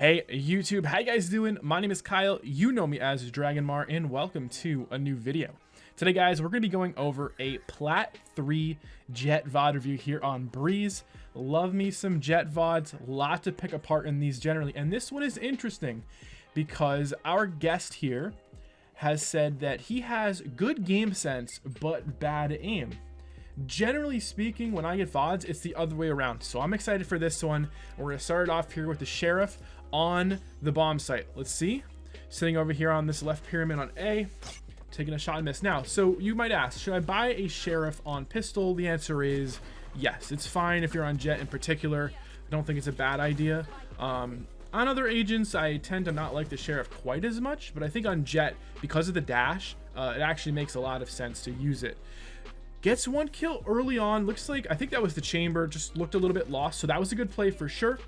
Hey YouTube, how you guys doing? My name is Kyle, you know me as Dragonmar, and welcome to a new video. Today guys, we're going to be going over a Plat 3 Jett VOD review here on Breeze. Love me some Jett VODs, a lot to pick apart in these generally, and this one is interesting because our guest here has said that he has good game sense but bad aim. Generally speaking, when I get VODs, it's the other way around. So I'm excited for this one. We're going to start it off here with the Sheriff on the bomb site. Let's see. Sitting over here on this left pyramid on A, taking a shot and miss. Now, so you might ask, should I buy a Sheriff on pistol? The answer is yes. It's fine if you're on Jett in particular. I don't think it's a bad idea. On other agents, I tend to not like the Sheriff quite as much, but I think on Jett, because of the dash, it actually makes a lot of sense to use it. Gets one kill early on. Looks like, I think that was the chamber, just looked a little bit lost. So that was a good play for sure.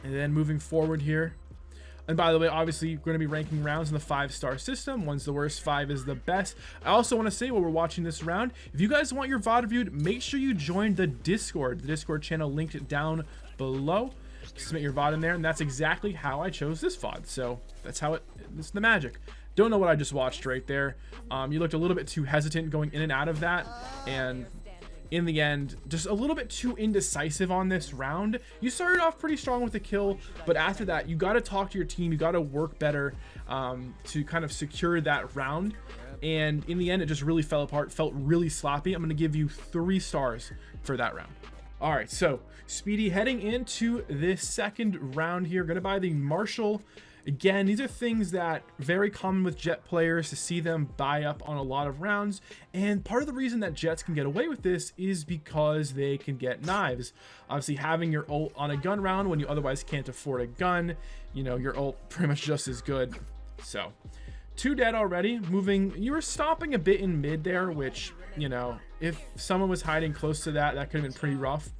And then moving forward here. And by the way, obviously, we're going to be ranking rounds in the 5-star system. One's the worst, 5 is the best. I also want to say while we're watching this round, if you guys want your VOD reviewed, make sure you join the Discord. The Discord channel linked down below. Submit your VOD in there, and that's exactly how I chose this VOD. So that's how it's the magic. Don't know what I just watched right there. You looked a little bit too hesitant going in and out of that, and in the end, just a little bit too indecisive on this round. You started off pretty strong with the kill, but after that, you got to talk to your team. You got to work better to kind of secure that round. And in the end, it just really fell apart, felt really sloppy. I'm going to give you 3 stars for that round. All right, so Speedy heading into this second round here. Going to buy the Marshall. Again, these are things that very common with Jett players to see them buy up on a lot of rounds. And part of the reason that Jetts can get away with this is because they can get knives. Obviously, having your ult on a gun round when you otherwise can't afford a gun, you know, your ult pretty much just as good. So 2 dead already. Moving, you were stopping a bit in mid there, which, you know, if someone was hiding close to that, that could have been pretty rough.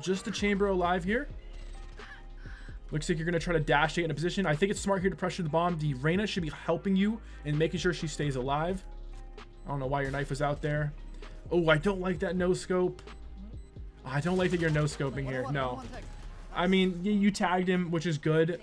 Just the chamber alive here. Looks like you're going to try to dash to get in a position. I think it's smart here to pressure the bomb. The Reyna should be helping you and making sure she stays alive. I don't know why your knife was out there. Oh, I don't like that no scope. I don't like that you're no scoping here. No. I mean, you tagged him, which is good.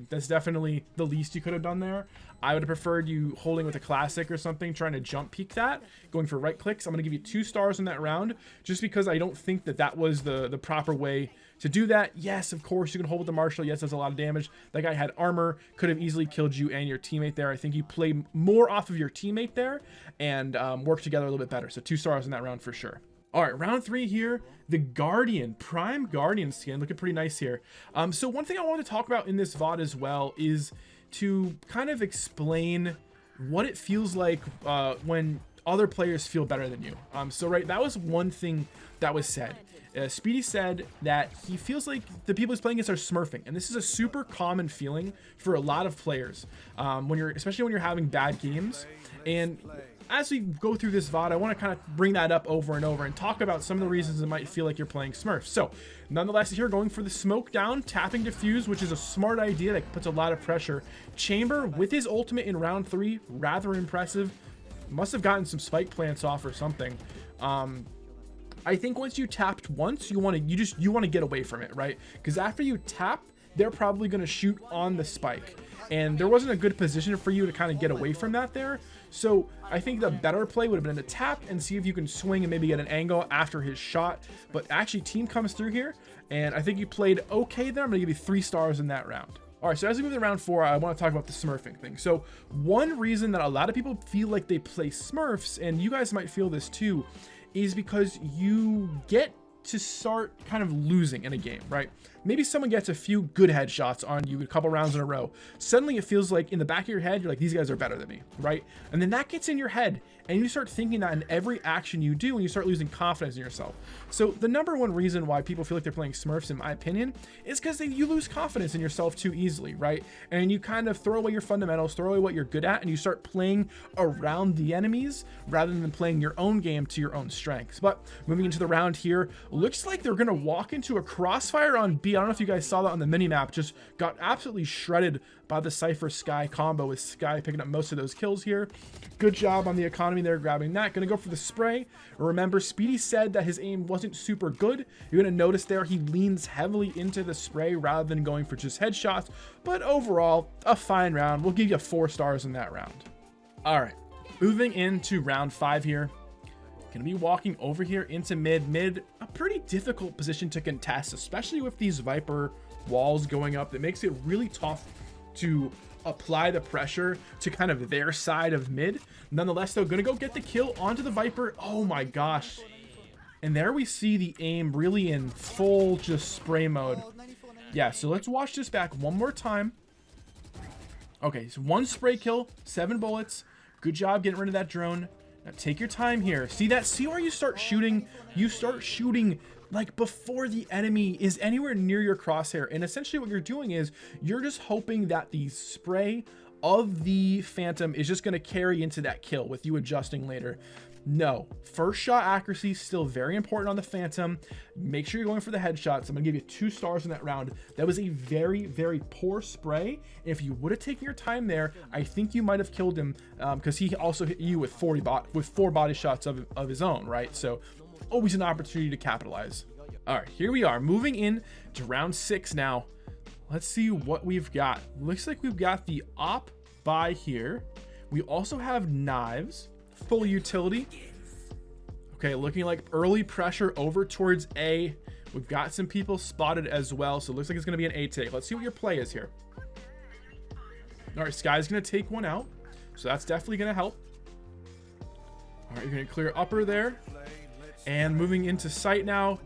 That's definitely the least you could have done there. I would have preferred you holding with a classic or something, trying to jump peek that, going for right clicks. I'm going to give you 2 stars in that round, just because I don't think that that was the proper way to do that. Yes, of course, you can hold with the Marshall. Yes, that's a lot of damage. That guy had armor, could have easily killed you and your teammate there. I think you play more off of your teammate there and work together a little bit better. So 2 stars in that round for sure. All right, round 3 here, the Guardian, Prime Guardian skin, looking pretty nice here. So one thing I wanted to talk about in this VOD as well is to kind of explain what it feels like when other players feel better than you. So right, that was one thing that was said. Speedy said that he feels like the people he's playing against are smurfing, and this is a super common feeling for a lot of players especially when you're having bad games. And as we go through this VOD, I want to kind of bring that up over and over and talk about some of the reasons it might feel like you're playing Smurfs. So, nonetheless, here going for the smoke down, tapping defuse, which is a smart idea that puts a lot of pressure. Chamber with his ultimate in round 3, rather impressive. Must have gotten some spike plants off or something. I think once you tapped once, you want to get away from it, right? Because after you tap, they're probably going to shoot on the spike, and there wasn't a good position for you to kind of get away from that there. So I think the better play would have been to tap and see if you can swing and maybe get an angle after his shot. But actually, team comes through here, and I think you played okay there. I'm going to give you 3 stars in that round. All right, so as we move to round 4, I want to talk about the smurfing thing. So one reason that a lot of people feel like they play Smurfs, and you guys might feel this too, is because you get to start kind of losing in a game, right? Maybe someone gets a few good headshots on you a couple rounds in a row. Suddenly it feels like in the back of your head, you're like, these guys are better than me, right? And then that gets in your head, and you start thinking that in every action you do, and you start losing confidence in yourself. So the #1 reason why people feel like they're playing Smurfs, in my opinion, is because you lose confidence in yourself too easily, right? And you kind of throw away your fundamentals, throw away what you're good at, and you start playing around the enemies rather than playing your own game to your own strengths. But moving into the round here, looks like they're going to walk into a crossfire on B. I don't know if you guys saw that on the mini-map, just got absolutely shredded by the Cypher Skye combo, with Skye picking up most of those kills here. Good job on the economy there, grabbing that. Gonna go for the spray. Remember, Speedy said that his aim wasn't super good. You're gonna notice there he leans heavily into the spray rather than going for just headshots, but overall, a fine round. We'll give you 4 stars in that round. All right, moving into round 5 here. Gonna be walking over here into mid, a pretty difficult position to contest, especially with these Viper walls going up. That makes it really tough to apply the pressure to kind of their side of mid. Nonetheless, though, gonna go get the kill onto the Viper. Oh my gosh. And there we see the aim really in full just spray mode. Yeah, so let's watch this back one more time. Okay, so 1 spray kill, 7 bullets. Good job getting rid of that drone. Now take your time here. See that? See where you start shooting? You start shooting like before the enemy is anywhere near your crosshair. And essentially what you're doing is you're just hoping that the spray of the Phantom is just going to carry into that kill with you adjusting later. No, first shot accuracy still very important on the Phantom. Make sure you're going for the headshots. I'm gonna give you 2 stars in that round. That was a very, very poor spray. If you would have taken your time there, I think you might have killed him, because he also hit you with 4 body shots of his own, right? So always an opportunity to capitalize. All right, here we are moving in to round 6 now. Let's see what we've got. Looks like we've got the op buy here. We also have knives. Full utility. Okay, looking like early pressure over towards A. We've got some people spotted as well, so it looks like it's going to be an A take. Let's see what your play is here. All right, Skye's going to take one out, so that's definitely going to help. All right, you're going to clear upper there, and moving into sight now,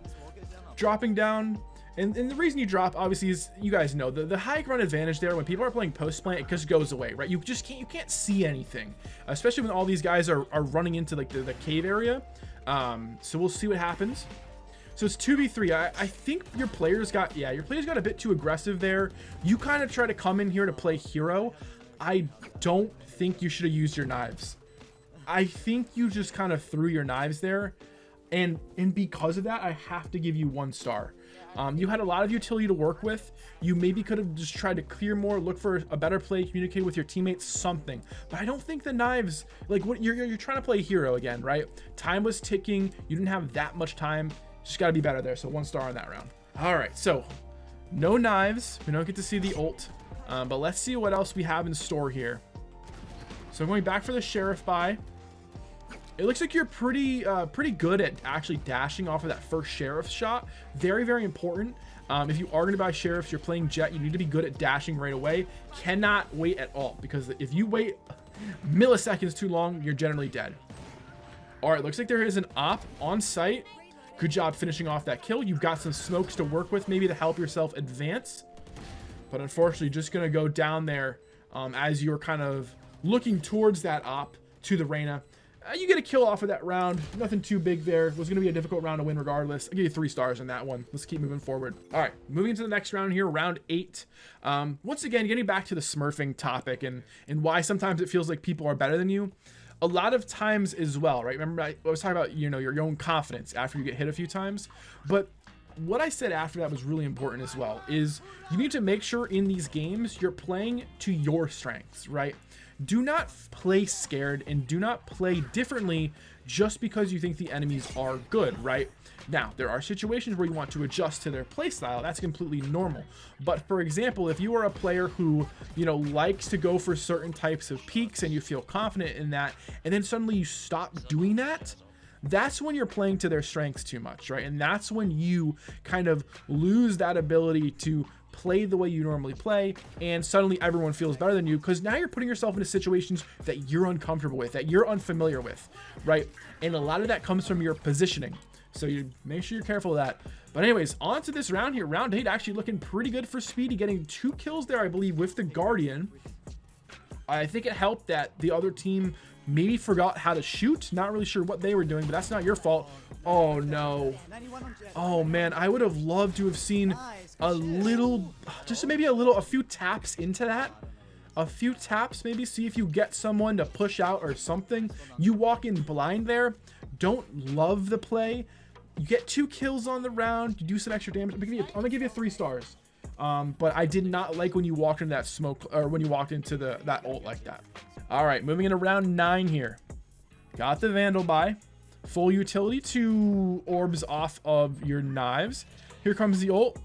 dropping down. And the reason you drop, obviously, is you guys know the high ground advantage there. When people are playing post plant, it just goes away, right? You can't see anything, especially when all these guys are running into like the cave area. So we'll see what happens. So it's 2v3. I think your players got a bit too aggressive there. You kind of try to come in here to play hero. I don't think you should have used your knives. I think you just kind of threw your knives there, and because of that, I have to give you 1 star. You had a lot of utility to work with. You maybe could have just tried to clear more, look for a better play, communicate with your teammates, something. But I don't think the knives, like what you're trying to play hero again, right? Time was ticking. You didn't have that much time. Just got to be better there. So 1 star on that round. All right, so no knives. We don't get to see the ult, but let's see what else we have in store here. So I'm going back for the sheriff buy. It looks like you're pretty good at actually dashing off of that first sheriff shot. Very, very important. If you are going to buy sheriffs, you're playing Jett, you need to be good at dashing right away. Cannot wait at all, because if you wait milliseconds too long, you're generally dead. All right, looks like there is an op on site. Good job finishing off that kill. You've got some smokes to work with, maybe to help yourself advance. But unfortunately, just going to go down there as you're kind of looking towards that op to the Reyna. You get a kill off of that round. Nothing too big there. It was going to be a difficult round to win regardless. I'll give you 3 stars on that one. Let's keep moving forward. All right, moving into the next round here, round 8. Once again, getting back to the smurfing topic and why sometimes it feels like people are better than you. A lot of times as well, right? Remember I was talking about, your own confidence after you get hit a few times. But what I said after that was really important as well, is you need to make sure in these games you're playing to your strengths, right? Do not play scared and do not play differently just because you think the enemies are good, right? Now, there are situations where you want to adjust to their playstyle. That's completely normal. But for example, if you are a player who, likes to go for certain types of peaks and you feel confident in that, and then suddenly you stop doing that, that's when you're playing to their strengths too much, right? And that's when you kind of lose that ability to play the way you normally play, and suddenly everyone feels better than you, because now you're putting yourself into situations that you're uncomfortable with, that you're unfamiliar with, right? And a lot of that comes from your positioning, so you make sure you're careful of that. But anyways, on to this round here. Round 8 actually looking pretty good for Speedy, getting 2 kills there, I believe, with the Guardian. I think it helped that the other team maybe forgot how to shoot. Not really sure what they were doing, but that's not your fault. Oh no. Oh man, I would have loved to have seen a little, just maybe a few taps into that. A few taps, maybe see if you get someone to push out or something. You walk in blind there. Don't love the play. You get 2 kills on the round. You do some extra damage. I'm gonna give you 3 stars. But I did not like when you walked into that smoke, or when you walked into that ult like that. All right, moving into round 9 here. Got the Vandal buy. Full utility, 2 orbs off of your knives. Here comes the ult.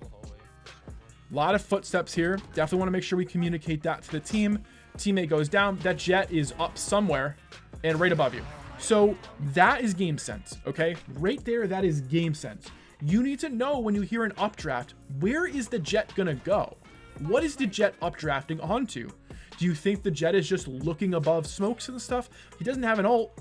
A lot of footsteps here. Definitely want to make sure we communicate that to the team. Teammate goes down. That Jett is up somewhere and right above you. So that is game sense, okay? Right there, that is game sense. You need to know when you hear an updraft, where is the Jett gonna go? What is the Jett updrafting onto? Do you think the Jett is just looking above smokes and stuff? He doesn't have an ult.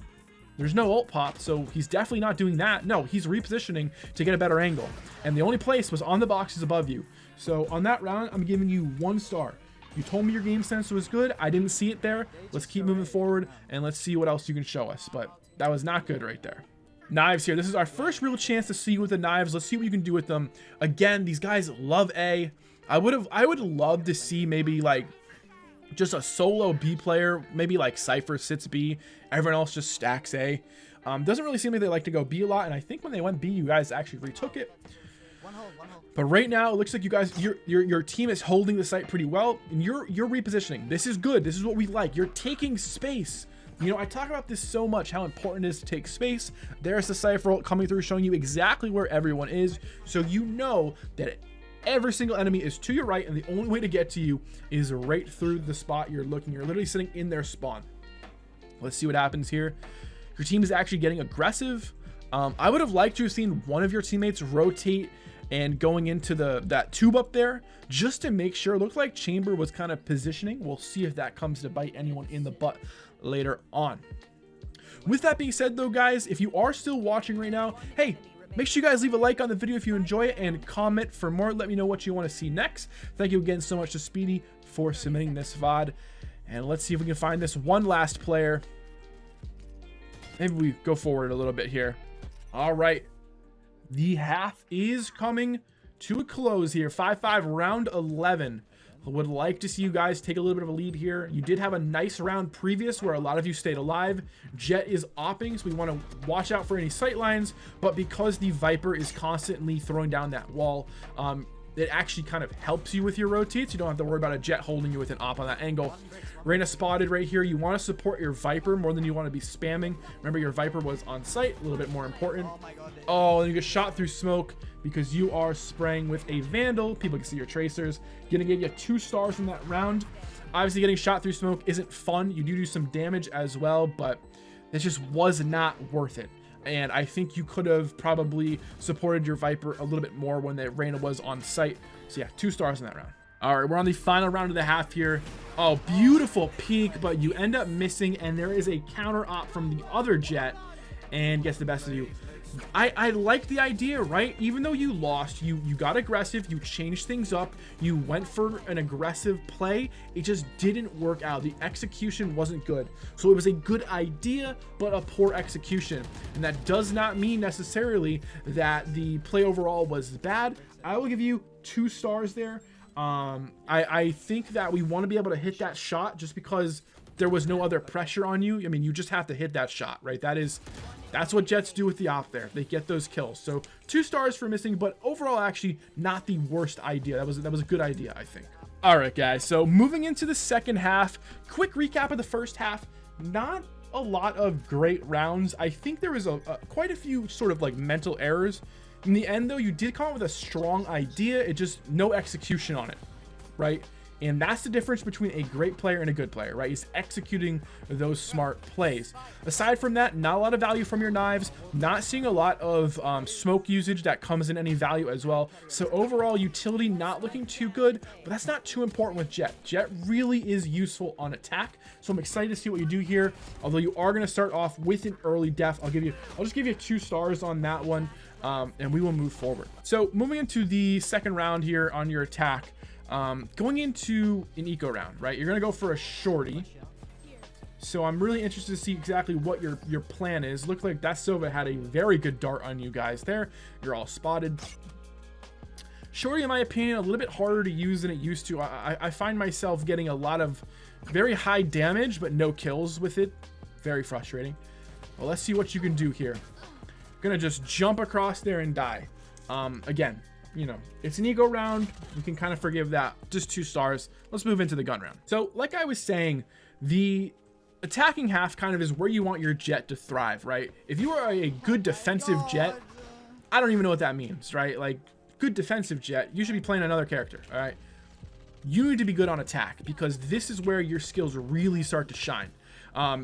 There's no ult pop, so he's definitely not doing that. No, he's repositioning to get a better angle. And the only place was on the boxes above you. So on that round, I'm giving you 1 star. You told me your game sense was good. I didn't see it there. Let's keep moving forward and let's see what else you can show us. But that was not good right there. Knives here. This is our first real chance to see you with the knives. Let's see what you can do with them. Again, these guys love A. I would love to see maybe like just a solo B player, maybe like Cypher sits B, everyone else just stacks A. Doesn't really seem like they like to go B a lot, and I think when they went B, you guys actually retook it. One hold. But right now, it looks like you guys, your team is holding the site pretty well, and you're repositioning. This is good. This is what we like. You're taking space. You know, I talk about this so much, how important it is to take space. There's the Cypher ult coming through, showing you exactly where everyone is, so you know that every single enemy is to your right, and the only way to get to you is right through the spot you're looking. You're literally sitting in their spawn. Let's see what happens here. Your team is actually getting aggressive. I would have liked to have seen one of your teammates rotate and going into that tube up there just to make sure. It looked like Chamber was kind of positioning. We'll see if that comes to bite anyone in the butt later on. With that being said though, guys, if you are still watching right now, hey, make sure you guys leave a like on the video if you enjoy it and comment for more. Let me know what you want to see next. Thank you again so much to Speedy for submitting this VOD. And let's see if we can find this one last player. Maybe we go forward a little bit here. All right. The half is coming to a close here. 5-5 round 11. I would like to see you guys take a little bit of a lead here. You did have a nice round previous where a lot of you stayed alive. Jett is opping, so we want to watch out for any sight lines. But because the Viper is constantly throwing down that wall, it actually kind of helps you with your rotates. You don't have to worry about a Jett holding you with an op on that angle. Reyna spotted right here. You want to support your Viper more than you want to be spamming. Remember, your Viper was on site, a little bit more important. Oh, and you get shot through smoke because you are spraying with a Vandal. People can see your tracers. Gonna give you 2 stars in that round. Obviously, getting shot through smoke isn't fun. You do some damage as well, but it just was not worth it. And I think you could have probably supported your Viper a little bit more when the Reyna was on site. So yeah, 2 stars in that round. All right, we're on the final round of the half here. Oh, beautiful peek, but you end up missing, and there is a counter op from the other Jett and gets the best of you. I like the idea, right? Even though you lost, you got aggressive, you changed things up, you went for an aggressive play. It just didn't work out. The execution wasn't good. So it was a good idea, but a poor execution. And that does not mean necessarily that the play overall was bad. I will give you 2 stars there. I think that we want to be able to hit that shot just because there was no other pressure on you. I mean, you just have to hit that shot, right? That's what Jetts do with the op there. They get those kills. So 2 stars for missing, but overall actually not the worst idea. That was a good idea, I think. All right, guys. So moving into the second half, quick recap of the first half. Not a lot of great rounds. I think there was quite a few sort of like mental errors. In the end, though, you did come up with a strong idea. It just no execution on it, right? And that's the difference between a great player and a good player, right? Is executing those smart plays. Aside from that, not a lot of value from your knives. Not seeing a lot of smoke usage that comes in any value as well. So overall, utility not looking too good, but that's not too important with Jett. Jett really is useful on attack. So I'm excited to see what you do here. Although you are going to start off with an early def. I'll just give you 2 stars on that one. And we will move forward. So moving into the second round here on your attack. Going into an eco round, right? You're gonna go for a shorty. So I'm really interested to see exactly what your plan is. Looked like that Sova had a very good dart on you guys there. You're all spotted. Shorty, in my opinion, a little bit harder to use than it used to. I find myself getting a lot of very high damage, but no kills with it. Very frustrating. Well, let's see what you can do here. gonna just jump across there and die. Again, you know, it's an ego round. We can kind of forgive that. Just 2 stars. Let's move into the gun round. So like I was saying, the attacking half kind of is where you want your Jett to thrive, right? If you are a good defensive Jett, I don't even know what that means, right? Like, good defensive Jett, you should be playing another character, all right? You need to be good on attack because this is where your skills really start to shine.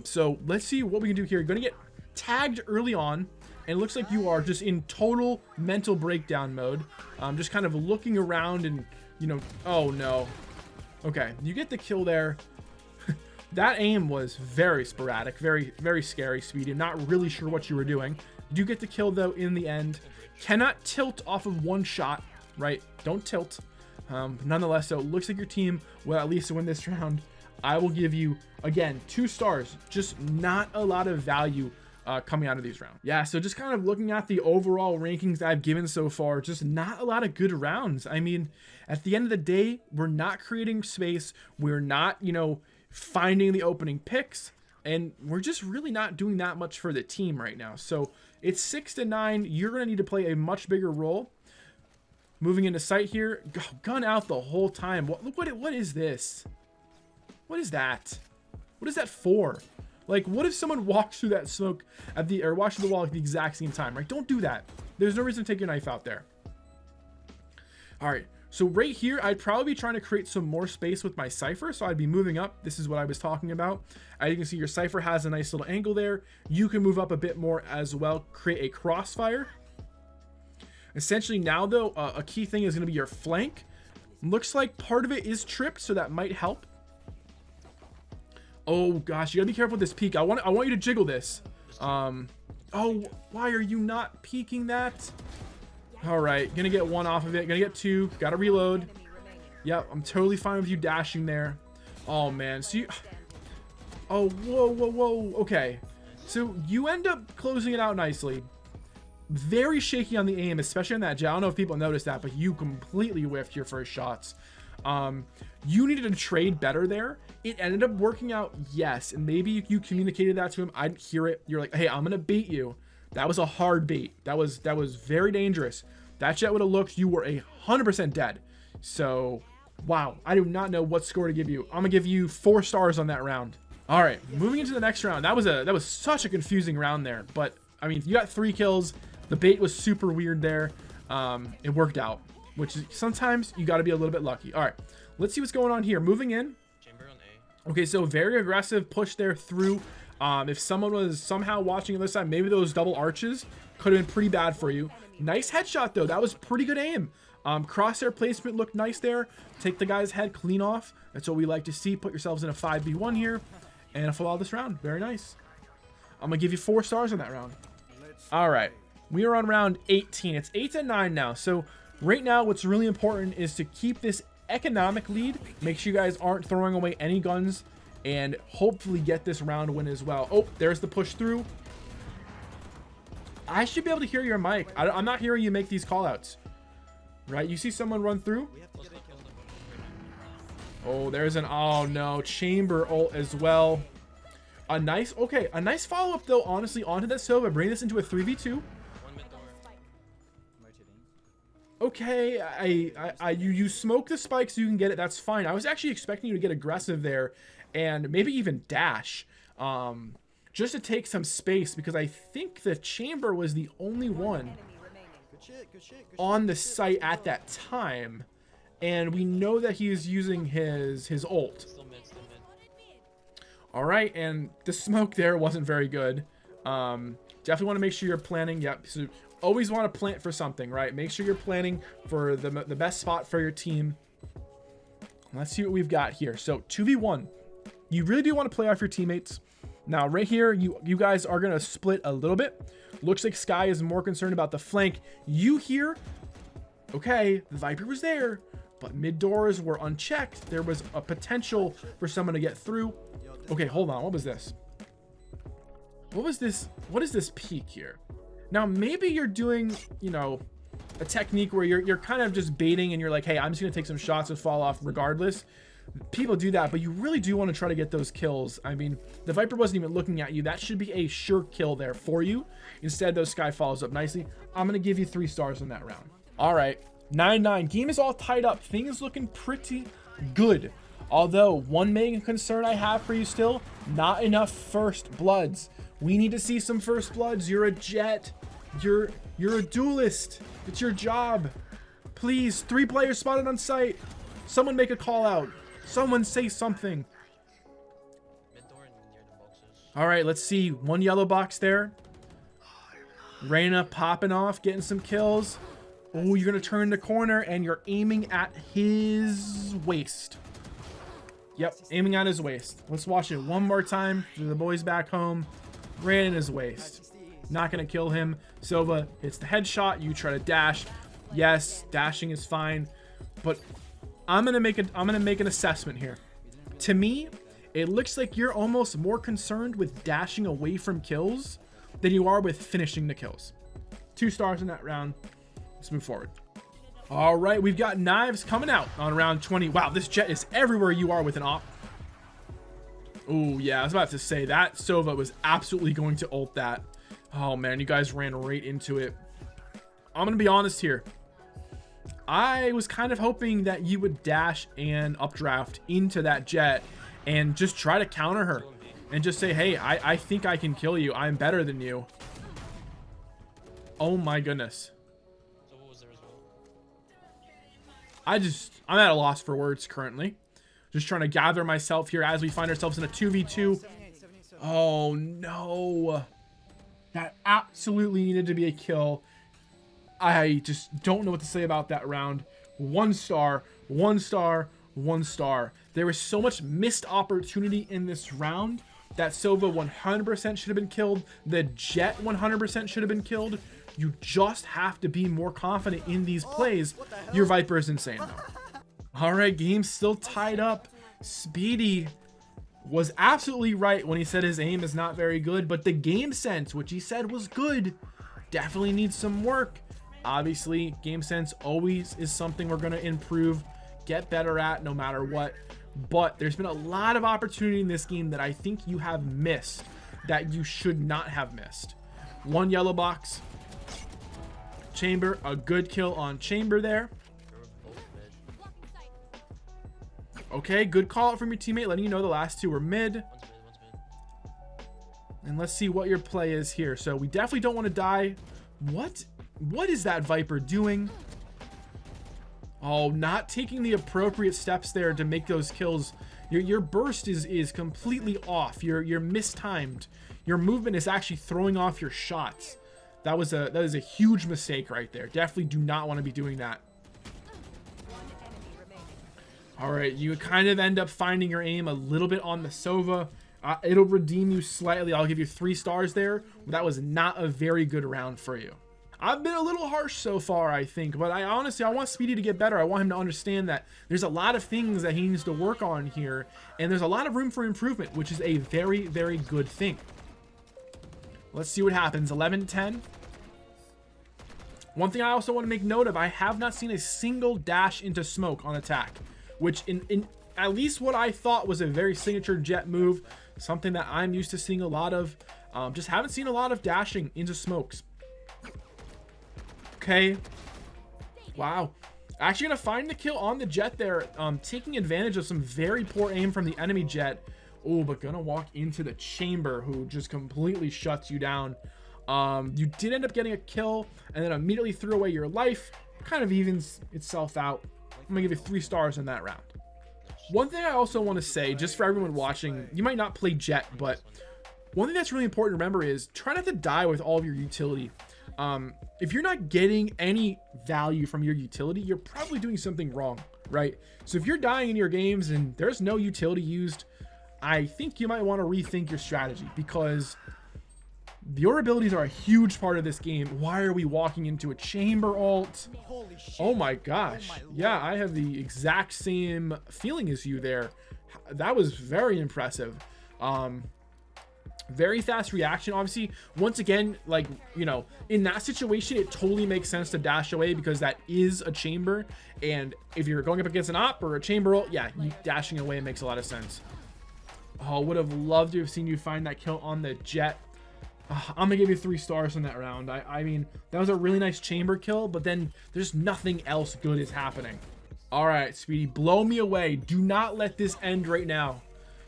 So let's see what we can do here. You're gonna get tagged early on, and it looks like you are just in total mental breakdown mode. Just kind of looking around and, you know, oh no. Okay, you get the kill there. That aim was very sporadic, very, very scary, Speedy. Not really sure what you were doing. You do get the kill though in the end. Cannot tilt off of 1 shot, right? Don't tilt. Nonetheless, so it looks like your team will at least win this round. I will give you, again, 2 stars. Just not a lot of value coming out of these rounds. Yeah, so just kind of looking at the overall rankings I've given so far, just not a lot of good rounds. I mean, at the end of the day, we're not creating space. We're not, you know, finding the opening picks, and we're just really not doing that much for the team right now. So it's 6-9. You're going to need to play a much bigger role. Moving into sight here, gun out the whole time. What is this? What is that? What is that for? Like, what if someone walks through that smoke at the, or walks through the wall at the exact same time, right? Don't do that. There's no reason to take your knife out there. All right. So right here, I'd probably be trying to create some more space with my Cypher. So I'd be moving up. This is what I was talking about. As you can see, your Cypher has a nice little angle there. You can move up a bit more as well, create a crossfire. Essentially now though, a key thing is going to be your flank. Looks like part of it is tripped, so that might help. Oh gosh, you gotta be careful with this peek. I want you to jiggle this. Oh, why are you not peeking that? All right, gonna get 1 off of it. Gonna get 2. Gotta reload. Yep, I'm totally fine with you dashing there. Oh man, so you. Oh, whoa. Okay, so you end up closing it out nicely. Very shaky on the aim, especially on that Jett. I don't know if people noticed that, but you completely whiffed your first shots. You needed to trade better there. It ended up working out, yes, and maybe you communicated that to him. I didn't hear it. You're like, hey, I'm gonna bait you. That was a hard bait. That was very dangerous. That Jett would have looked, you were 100% dead. So, wow, I do not know what score to give you. I'm gonna give you 4 stars on that round. All right, moving into the next round. That was such a confusing round there, but I mean, you got 3 kills. The bait was super weird there. It worked out, which is sometimes you got to be a little bit lucky. All right, let's see what's going on here. Moving in. Chamber on A. Okay, so very aggressive push there through. If someone was somehow watching on this side, maybe those double arches could have been pretty bad for you. Nice headshot though. That was pretty good aim. Crosshair placement looked nice there. Take the guy's head clean off. That's what we like to see. Put yourselves in a 5v1 here and follow this round. Very nice. I'm gonna give you 4 stars on that round. All right, we are on round 18. It's 8-9 now. So right now, what's really important is to keep this economic lead. Make sure you guys aren't throwing away any guns, and hopefully get this round win as well. Oh, there's the push through. I should be able to hear your mic. I'm not hearing you make these call outs. Right? You see someone run through? Oh, there's an, oh no, chamber ult as well. A nice follow-up though, honestly, onto that Sova. Bring this into a 3v2. Okay, you smoke the spike so you can get it. That's fine. I was actually expecting you to get aggressive there and maybe even dash just to take some space, because I think the chamber was the only one on the site at that time, and we know that he is using his ult. All right, and the smoke there wasn't very good. Definitely want to make sure you're planning. Yep. So always want to plant for something, right? Make sure you're planning for the best spot for your team. Let's see what we've got here. So 2v1. You really do want to play off your teammates. Now, right here, you guys are going to split a little bit. Looks like Sky is more concerned about the flank. You here, okay, the Viper was there, but mid doors were unchecked. There was a potential for someone to get through. Okay, hold on. What was this? What was this? What is this peak here? Now, maybe you're doing, you know, a technique where you're kind of just baiting and you're like, hey, I'm just going to take some shots and fall off regardless. people do that, but you really do want to try to get those kills. I mean, the Viper wasn't even looking at you. That should be a sure kill there for you. Instead, those Sky follows up nicely. I'm going to give you 3 stars in that round. All right, 9-9. Game is all tied up. Things looking pretty good. Although, one main concern I have for you still, not enough first bloods. We need to see some first bloods. You're a Jett. You're a duelist. It's your job. Please, 3 players spotted on site. Someone make a call out. Someone say something. All right, let's see. 1 yellow box there. Reyna popping off, getting some kills. Oh, you're going to turn the corner, and you're aiming at his waist. Yep, aiming at his waist. Let's watch it one more time for the boys back home. Ran in his waist. Not going to kill him. Silva hits the headshot. You try to dash. Yes, dashing is fine. But I'm going to make an assessment here. To me, it looks like you're almost more concerned with dashing away from kills than you are with finishing the kills. 2 stars in that round. Let's move forward. All right, we've got knives coming out on round 20. Wow, this Jett is everywhere you are with an op. Oh, yeah, I was about to say that Sova was absolutely going to ult that. Oh, man, you guys ran right into it. I'm going to be honest here. I was kind of hoping that you would dash and updraft into that Jett and just try to counter her and just say, hey, I think I can kill you. I'm better than you. Oh, my goodness. I'm at a loss for words currently. Just trying to gather myself here as we find ourselves in a 2v2. Oh, no. That absolutely needed to be a kill. I just don't know what to say about that round. 1 star, 1 star, 1 star. There was so much missed opportunity in this round that Sova 100% should have been killed. The Jett 100% should have been killed. You just have to be more confident in these plays. Your Viper is insane, though. All right, game still tied up. Speedy was absolutely right when he said his aim is not very good, but the game sense, which he said was good, definitely needs some work. Obviously, game sense always is something we're going to improve, get better at no matter what. But there's been a lot of opportunity in this game that I think you have missed that you should not have missed. 1 yellow box. Chamber, a good kill on Chamber there. Okay, good call out from your teammate, letting you know the last 2 were mid. And let's see what your play is here. So we definitely don't want to die. What is that Viper doing? Oh, not taking the appropriate steps there to make those kills. Your burst is completely off. You're mistimed. Your movement is actually throwing off your shots. That is a huge mistake right there. Definitely do not want to be doing that. All right, you kind of end up finding your aim a little bit on the Sova. It'll redeem you slightly. I'll give you 3 stars there. That was not a very good round for you. I've been a little harsh so far, I think, but I want Speedy to get better. I want him to understand that there's a lot of things that he needs to work on here, and there's a lot of room for improvement, which is a very, very good thing. Let's see what happens. 11-10. One thing I also want to make note of, I have not seen a single dash into smoke on attack, which in at least what I thought was a very signature Jett move, something that I'm used to seeing a lot of. Just haven't seen a lot of dashing into smokes. Okay. Wow. Actually gonna find the kill on the Jett there, taking advantage of some very poor aim from the enemy Jett. Oh, but gonna walk into the Chamber, who just completely shuts you down. You did end up getting a kill and then immediately threw away your life. Kind of evens itself out. I'm gonna give you 3 stars in that round. One thing I also want to say, just for everyone watching, you might not play Jett, but one thing that's really important to remember is try not to die with all of your utility. If you're not getting any value from your utility, you're probably doing something wrong, right? So if you're dying in your games and there's no utility used, I think you might want to rethink your strategy, because your abilities are a huge part of this game. Why are we walking into a Chamber ult? Oh my gosh. Yeah, I have the exact same feeling as you there. That was very impressive. Very fast reaction. Obviously, once again, like, you know, in that situation, it totally makes sense to dash away because that is a chamber. And if you're going up against an op or a chamber ult, yeah, dashing away makes a lot of sense. Oh, would have loved to have seen you find that kill on the Jett. I'm gonna give you 3 stars on that round. I mean, that was a really nice chamber kill, but then there's nothing else good is happening. All right, Speedy, blow me away. Do not let this end right now.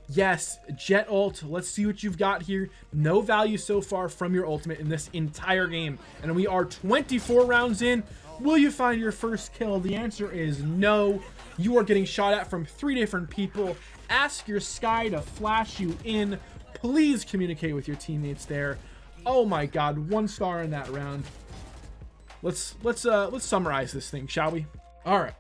Yes, Jett ult. Let's see what you've got here. No value so far from your ultimate in this entire game. And we are 24 rounds in. Will you find your first kill? The answer is no. You are getting shot at from 3 different people. Ask your Sky to flash you in. Please communicate with your teammates there. Oh my God, 1 star in that round. Let's summarize this thing, shall we? All right.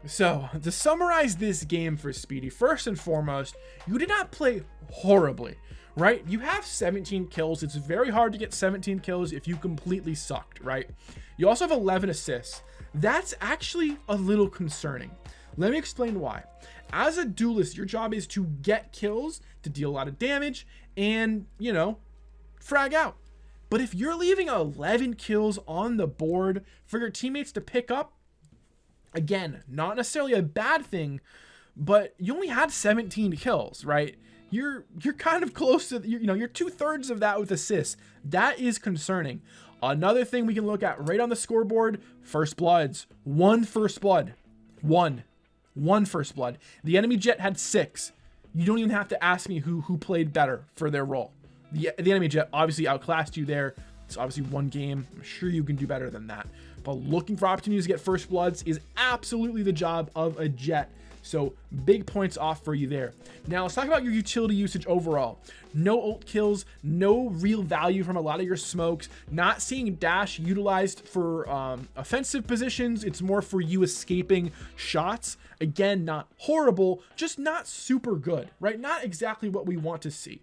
So, to summarize this game for Speedy, first and foremost, you did not play horribly, right? You have 17 kills. It's very hard to get 17 kills if you completely sucked, right? You also have 11 assists. That's actually a little concerning. Let me explain why. As a duelist, your job is to get kills, to deal a lot of damage, and, you know, frag out. But if you're leaving 11 kills on the board for your teammates to pick up, again, not necessarily a bad thing, but you only had 17 kills, right? You're kind of close to, you know, you're 2/3 of that with assists. That is concerning. Another thing we can look at right on the scoreboard, first bloods. 1 first blood. One first blood. The enemy Jett had 6. You don't even have to ask me who played better for their role. The enemy Jett obviously outclassed you there. It's obviously 1 game. I'm sure you can do better than that. But looking for opportunities to get first bloods is absolutely the job of a Jett. So big points off for you there. Now let's talk about your utility usage overall. No ult kills, no real value from a lot of your smokes. Not seeing dash utilized for offensive positions. It's more for you escaping shots. Again, not horrible, just not super good, right? Not exactly what we want to see.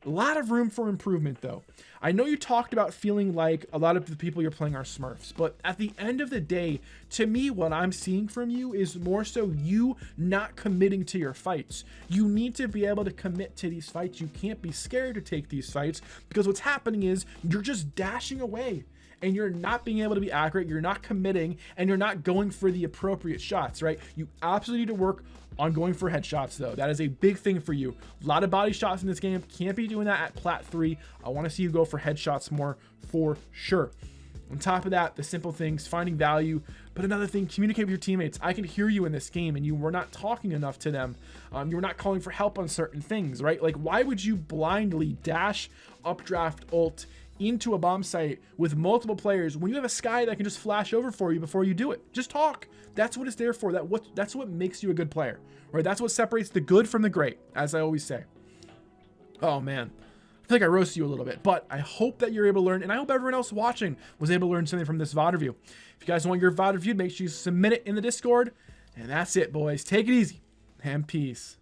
A lot of room for improvement though. I know you talked about feeling like a lot of the people you're playing are Smurfs, but at the end of the day, to me, what I'm seeing from you is more so you not committing to your fights. You need to be able to commit to these fights. You can't be scared to take these fights because what's happening is you're just dashing away and you're not being able to be accurate. You're not committing and you're not going for the appropriate shots, right? You absolutely need to work on going for headshots though. That is a big thing for you. A lot of body shots in this game. Can't be doing that at Plat 3. I want to see you go for headshots more for sure. On top of that, the simple things, finding value. But another thing, communicate with your teammates. I can hear you in this game and you were not talking enough to them. You were not calling for help on certain things, right? Like, why would you blindly dash, updraft, ult into a bomb site with multiple players when you have a Sky that can just flash over for you before you do it? Just talk. That's what it's there for. That's what makes you a good player, right? That's what separates the good from the great, as I always say. Oh man, I feel like I roasted you a little bit, but I hope that you're able to learn, and I hope everyone else watching was able to learn something from this VOD review. If you guys want your VOD reviewed, make sure you submit it in the Discord, and that's it, boys. Take it easy and peace.